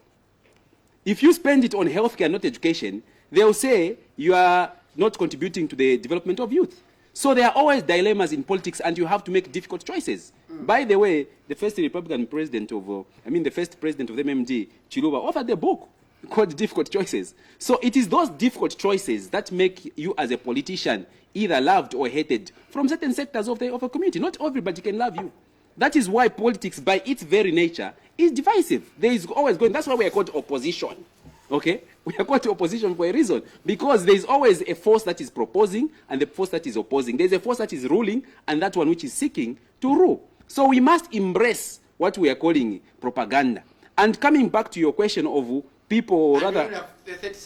If you spend it on healthcare, not education, they'll say you are not contributing to the development of youth. So there are always dilemmas in politics, and you have to make difficult choices. By the way, the first Republican president the first president of the MMD, Chiluba, authored a book called Difficult Choices. So it is those difficult choices that make you as a politician either loved or hated from certain sectors of a community. Not everybody can love you. That is why politics, by its very nature, is divisive. There is always going. That's why we are called opposition. Okay? We are called opposition for a reason. Because there is always a force that is proposing and the force that is opposing. There is a force that is ruling and that one which is seeking to rule. So we must embrace what we are calling propaganda. And coming back to your question of people,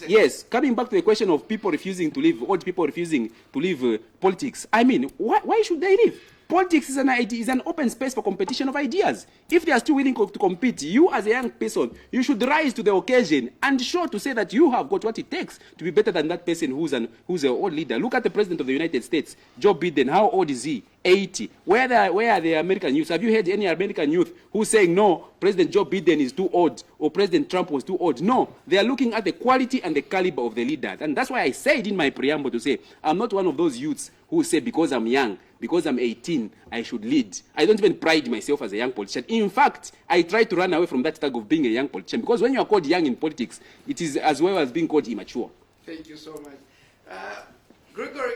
yes, coming back to the question of people refusing to leave, old people refusing to leave politics. I mean, why should they leave? Politics is an open space for competition of ideas. If they are still willing to compete, you as a young person, you should rise to the occasion and show to say that you have got what it takes to be better than that person who's an old leader. Look at the President of the United States, Joe Biden. How old is he? 80. Where are the American youth? Have you heard any American youth who's saying, no, President Joe Biden is too old or President Trump was too old? No, they are looking at the quality and the caliber of the leader. And that's why I said in my preamble to say, I'm not one of those youths who say because I'm young, because I'm 18, I should lead. I don't even pride myself as a young politician. In fact, I try to run away from that tag of being a young politician, because when you are called young in politics, it is as well as being called immature. Thank you so much. Gregory,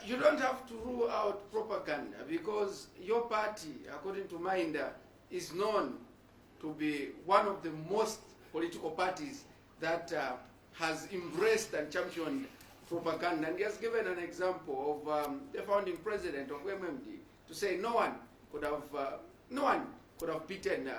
you don't have to rule out propaganda, because your party, according to Minda, is known to be one of the most political parties that has embraced and championed propaganda. And he has given an example of the founding president of MMD to say no one could have beaten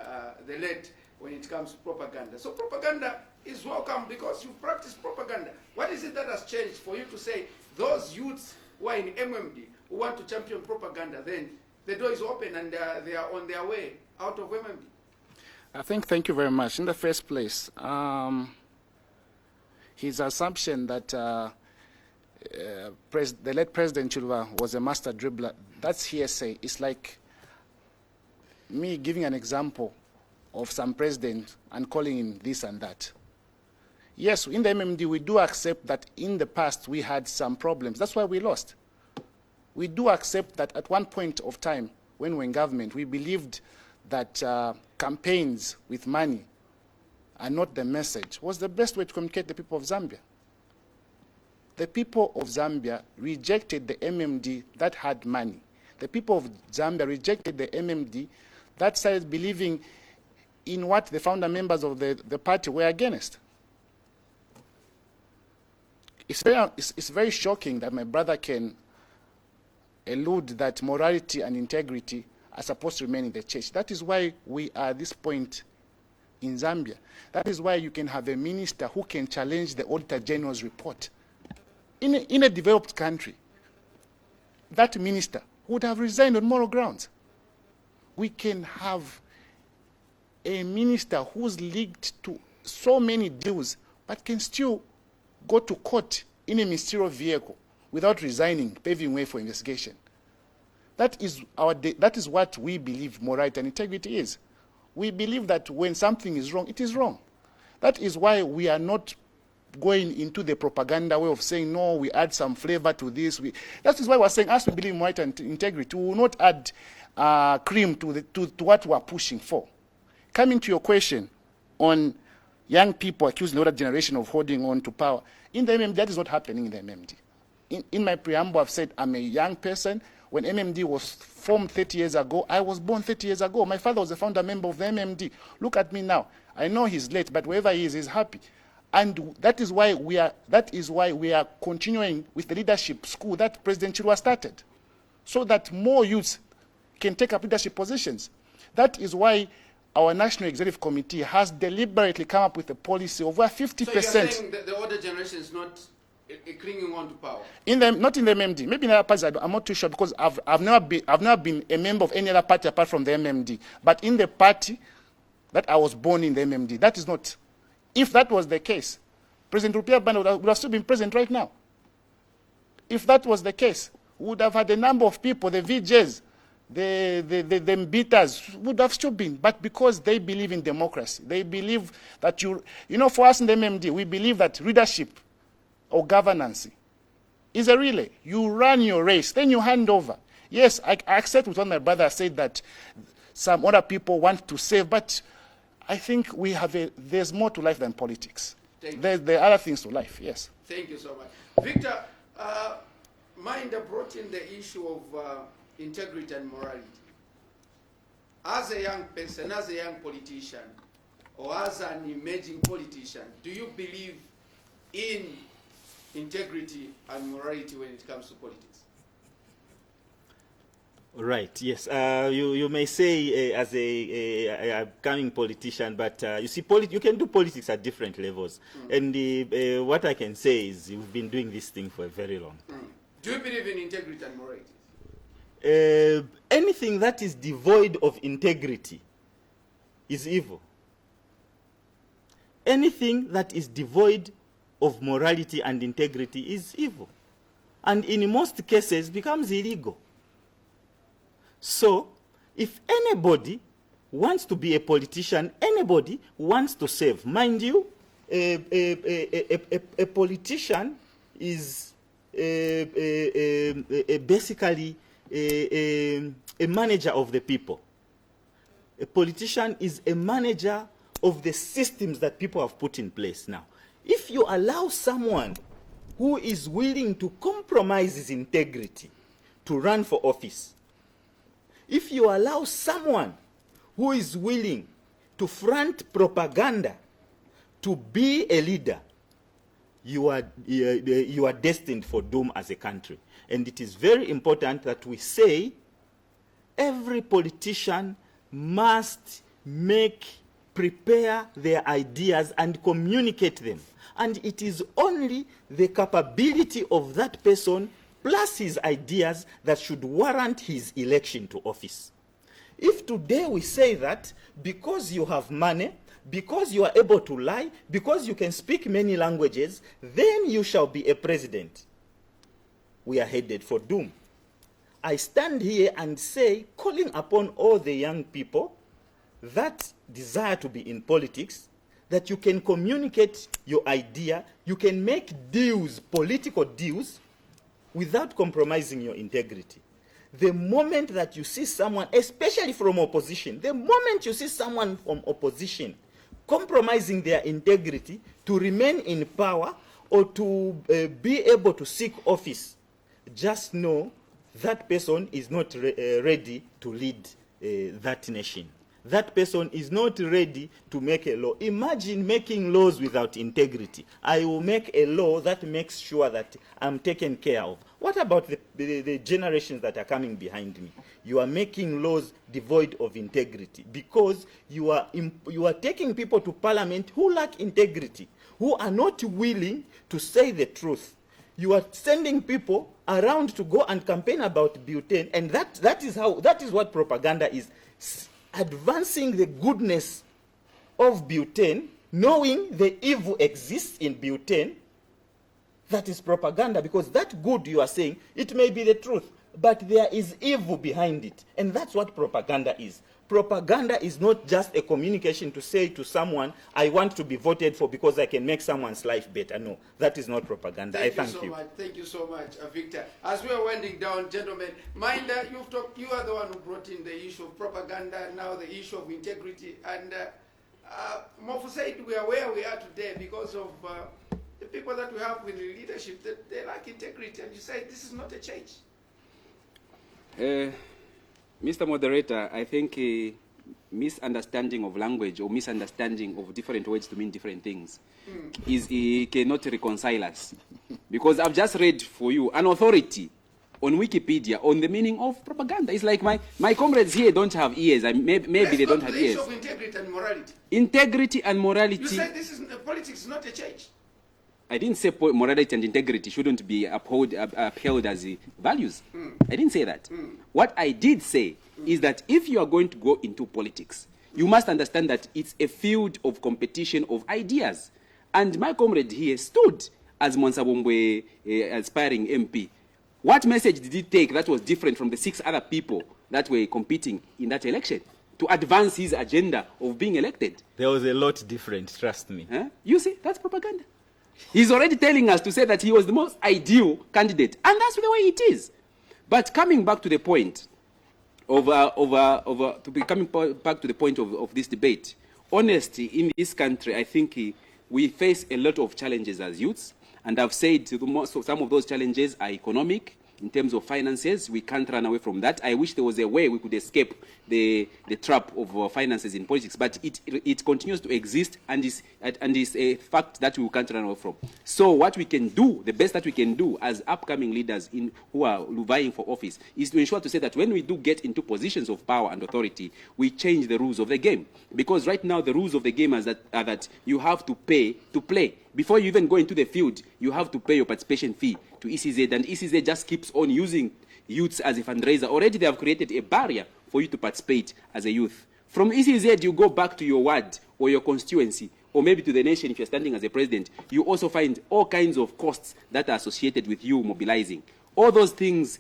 the late when it comes to propaganda. So propaganda is welcome because you practice propaganda. What is it that has changed for you to say those youths who are in MMD who want to champion propaganda, then the door is open and they are on their way out of MMD? I think, thank you very much. In the first place, his assumption that the late President Chiluba was a master dribbler, that's hearsay. It's like me giving an example of some president and calling him this and that. Yes, in the MMD, we do accept that in the past we had some problems. That's why we lost. We do accept that at one point of time, when we were in government, we believed that campaigns with money are not the message, was the best way to communicate the people of Zambia. The people of Zambia rejected the MMD that had money. The people of Zambia rejected the MMD that started believing in what the founder members of the party were against. It's very shocking that my brother can elude that morality and integrity are supposed to remain in the church. That is why we are at this point in Zambia. That is why you can have a minister who can challenge the Auditor General's report. In a developed country, that minister would have resigned on moral grounds. We can have a minister who's linked to so many deals, but can still go to court in a ministerial vehicle without resigning, paving way for investigation. That is what we believe morality and integrity is. We believe that when something is wrong, it is wrong. That is why we are not going into the propaganda way of saying, no, we add some flavor to this. That is why we're saying, as we believe in morality and integrity, we will not add cream to what we're pushing for. Coming to your question on young people accusing the older generation of holding on to power, in the MMD, that is not happening in the MMD. in my preamble, I've said I'm a young person. When MMD was formed 30 years ago, I was born 30 years ago. My father was a founder member of the MMD. Look at me now. I know he's late, but wherever he is, he's happy. And that is why we are continuing with the leadership school that President Chilwa started, so that more youths can take up leadership positions. That is why our National Executive Committee has deliberately come up with a policy of where 50%. So you're saying that the older generation is not clinging on to power? Not in the MMD. Maybe in other parties, I'm not too sure, because I've never been a member of any other party apart from the MMD. But in the party that I was born in, the MMD, that is not. If that was the case, President Rupiah Banda would have still been president right now. If that was the case, we would have had a number of people, the VJs, the Mbitas, would have still been. But because they believe in democracy, they believe that for us in the MMD, we believe that leadership or governance is a relay. You run your race, then you hand over. Yes, I accept with what my brother said, that some other people want to save, but I think there's more to life than politics. There are other things to life, yes. Thank you so much. Victor, Minder brought in the issue of integrity and morality. As a young person, as a young politician, or as an emerging politician, do you believe in integrity and morality when it comes to politics? Right, yes. You may say as a upcoming politician, but you see, you can do politics at different levels. And what I can say is you've been doing this thing for a very long time. Do you believe in integrity and morality? Anything that is devoid of integrity is evil. Anything that is devoid of morality and integrity is evil. And in most cases becomes illegal. So, if anybody wants to be a politician, anybody wants to save. Mind you, a politician is basically a manager of the people. A politician is a manager of the systems that people have put in place. Now, if you allow someone who is willing to compromise his integrity to run for office, if you allow someone who is willing to front propaganda to be a leader, you are destined for doom as a country. And it is very important that we say every politician must prepare their ideas and communicate them. And it is only the capability of that person plus his ideas that should warrant his election to office. If today we say that because you have money, because you are able to lie, because you can speak many languages, then you shall be a president, we are headed for doom. I stand here and say, calling upon all the young people that desire to be in politics, that you can communicate your idea, you can make deals, political deals, without compromising your integrity. The moment that you see someone, especially from opposition, the moment you see someone from opposition compromising their integrity to remain in power or to be able to seek office, just know that person is not ready to lead that nation. That person is not ready to make a law. Imagine making laws without integrity. I will make a law that makes sure that I'm taken care of. What about the generations that are coming behind me? You are making laws devoid of integrity because you are taking people to parliament who lack integrity, who are not willing to say the truth. You are sending people around to go and campaign about butane, and that is what propaganda is. Advancing the goodness of butane, knowing the evil exists in butane, that is propaganda, because that good you are saying, it may be the truth, but there is evil behind it. And that's what propaganda is. Propaganda is not just a communication to say to someone, I want to be voted for because I can make someone's life better. No, that is not propaganda. Thank you. Thank you so much, Victor. As we are winding down, gentlemen, Minder, you are the one who brought in the issue of propaganda, now the issue of integrity. And Mofu said we are where we are today because of the people that we have in leadership, they lack integrity, and you say this is not a change. Mr. Moderator, I think misunderstanding of language or misunderstanding of different words to mean different things cannot reconcile us. Because I've just read for you an authority on Wikipedia on the meaning of propaganda. It's like my comrades here don't have ears. Maybe they don't have ears. Of integrity and morality. Integrity and morality. You said this is politics, is not a change. I didn't say morality and integrity shouldn't be upheld as values. I didn't say that. What I did say is that if you are going to go into politics, you must understand that it's a field of competition of ideas. And my comrade here stood as Monsabongwe aspiring MP. What message did he take that was different from the 6 other people that were competing in that election to advance his agenda of being elected? There was a lot different, trust me. Huh? You see, that's propaganda. He's already telling us to say that he was the most ideal candidate, and that's the way it is. But coming back to the point back to the point of this debate, honestly, in this country, I think we face a lot of challenges as youths, and I've said some of those challenges are economic. In terms of finances, we can't run away from that. I wish there was a way we could escape the trap of finances in politics, but it continues to exist and is a fact that we can't run away from. So what we can do, the best that we can do as upcoming leaders who are vying for office, is to ensure to say that when we do get into positions of power and authority, we change the rules of the game. Because right now the rules of the game are that you have to pay to play. Before you even go into the field, you have to pay your participation fee to ECZ, and ECZ just keeps on using youths as a fundraiser. Already they have created a barrier for you to participate as a youth. From ECZ, you go back to your ward or your constituency, or maybe to the nation if you're standing as a president. You also find all kinds of costs that are associated with you mobilizing. All those things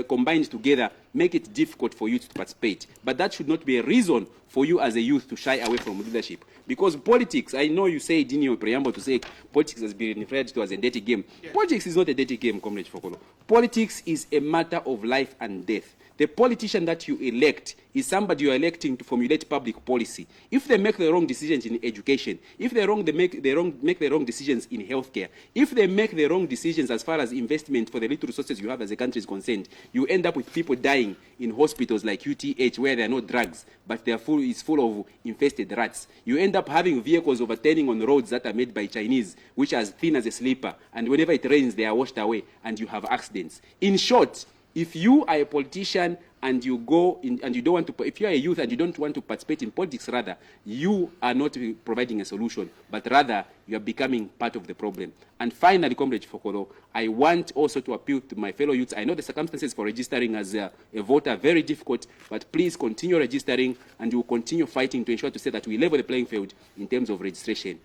combined together make it difficult for youth to participate. But that should not be a reason for you as a youth to shy away from leadership. Because politics, I know you said in your preamble to say politics has been referred to as a dirty game. Yeah. Politics is not a dirty game, Comrade Fokolo. Politics is a matter of life and death. The politician that you elect is somebody you are electing to formulate public policy. If they make the wrong decisions in education, if they make the wrong decisions in healthcare, if they make the wrong decisions as far as investment for the little resources you have as a country is concerned, you end up with people dying in hospitals like UTH where there are no drugs, but it's full of infested rats. You end up having vehicles overturning on roads that are made by Chinese, which are as thin as a slipper, and whenever it rains, they are washed away, and you have accidents. In short, if you are a politician and you go in, and you don't want to, if you are a youth and you don't want to participate in politics, rather, you are not providing a solution, but rather you are becoming part of the problem. And finally, Comrade Fokolo, I want also to appeal to my fellow youths. I know the circumstances for registering as a voter are very difficult, but please continue registering, and we will continue fighting to ensure to say that we level the playing field in terms of registration.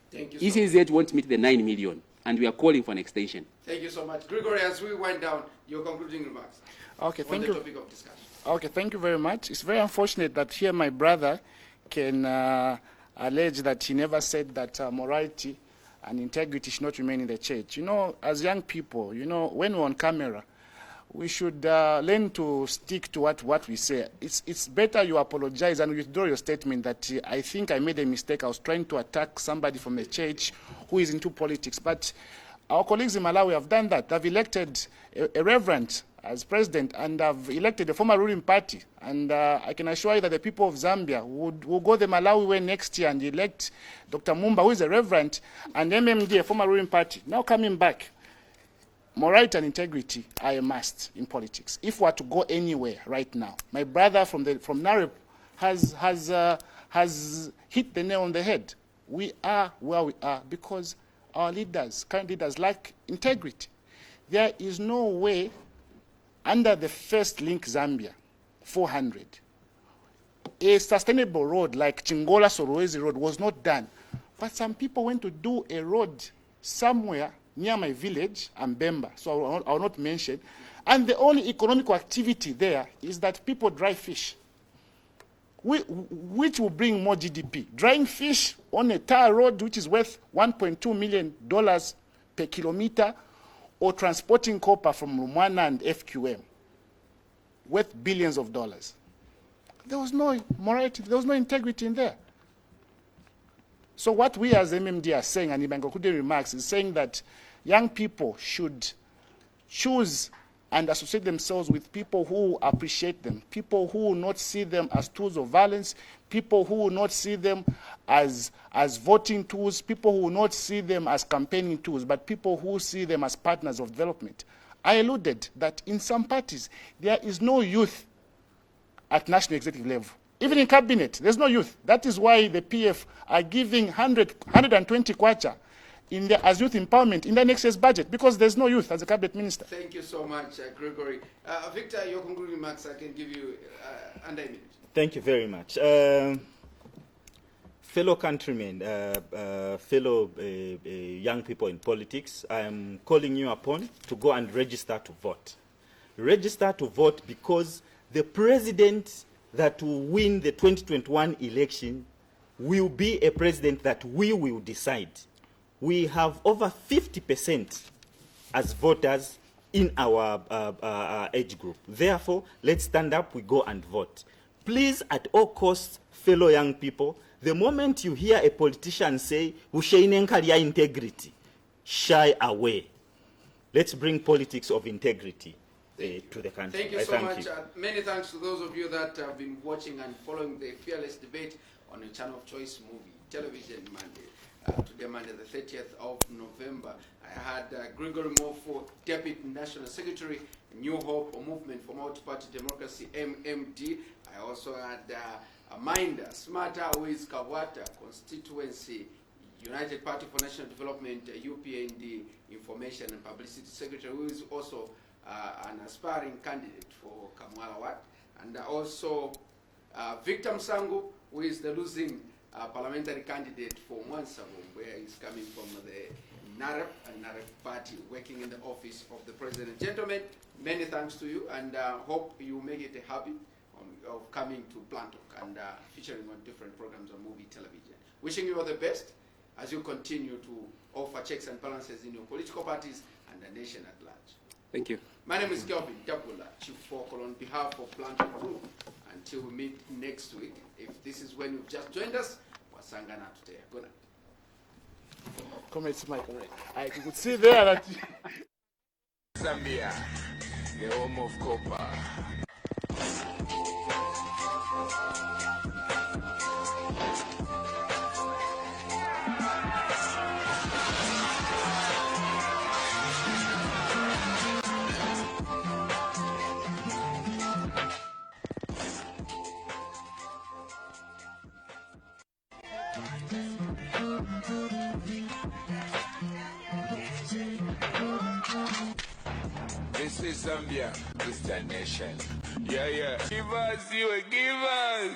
Thank you. ECZ won't meet the 9 million. And we are calling for an extension. Thank you so much. Gregory, as we wind down, your concluding remarks Okay, on thank the you. topic of discussion. Okay, thank you very much. It's very unfortunate that here my brother can allege that he never said that morality and integrity should not remain in the church. You know, as young people, you know, when we're on camera, we should learn to stick to what we say. It's better you apologize and withdraw your statement that I think I made a mistake. I was trying to attack somebody from the church who is into politics. But our colleagues in Malawi have done that. They've elected a reverend as president, and have elected a former ruling party. And I can assure you that the people of Zambia will go the Malawi way next year and elect Dr. Mumba, who is a reverend, and MMD, a former ruling party. Now coming back, morality and integrity are a must in politics. If we are to go anywhere right now, my brother from Narep has hit the nail on the head. We are where we are because our leaders, current leaders, lack integrity. There is no way under the first link Zambia, 400, a sustainable road like Chingola-Solwezi Road was not done. But some people went to do a road somewhere near my village, Mbemba, so I will not mention. And the only economic activity there is that people dry fish, which will bring more GDP. Drying fish on a tar road, which is worth $1.2 million per kilometer, or transporting copper from Lumwana and FQM, worth billions of dollars. There was no morality, there was no integrity in there. So what we as MMD are saying, and Ibango Kude remarks, is saying that young people should choose and associate themselves with people who appreciate them, people who will not see them as tools of violence, people who will not see them as voting tools, people who will not see them as campaigning tools, but people who see them as partners of development. I alluded that in some parties, there is no youth at national executive level. Even in cabinet, there's no youth. That is why the PF are giving 120 kwacha as youth empowerment in the next year's budget, because there's no youth as a cabinet minister. Thank you so much, Gregory. Victor, your concluding remarks, I can give you under a minute. Thank you very much. Fellow countrymen, fellow young people in politics, I am calling you upon to go and register to vote. Register to vote because the president that will win the 2021 election will be a president that we will decide. We have over 50% as voters in our age group. Therefore, let's stand up, we go and vote. Please, at all costs, fellow young people, the moment you hear a politician say, "Ushainenkalia integrity," shy away. Let's bring politics of integrity to the country. Thank you so much. Many thanks to those of you that have been watching and following the fearless debate on the channel of choice movie, television Monday. Today, Monday, the 30th of November. I had Gregory Mofo, Deputy National Secretary, New Hope, or Movement for Multi-Party Democracy, MMD. I also had Minda, Simataa, who is Kawata Constituency, United Party for National Development, UPND, Information and Publicity Secretary, who is also an aspiring candidate for Kamwala Wat. And also Victor Msangu, who is the losing parliamentary candidate for Mwansabum, where he's coming from the NAREP and NAREP party, working in the office of the president. Gentlemen, many thanks to you, and hope you make it a habit of coming to Plantok and featuring on different programs on movie television. Wishing you all the best as you continue to offer checks and balances in your political parties and the nation at large. Thank you. My name is Kelvin Dabula, Chief Focal on behalf of Plantok Group. Until we meet next week, if this is when you've just joined us, wasangana today. Good night. Comments, Michael. I could see there that Zambia, the home of copper. This is Zambia, it's the nation. Yeah, yeah. Give us, you give us.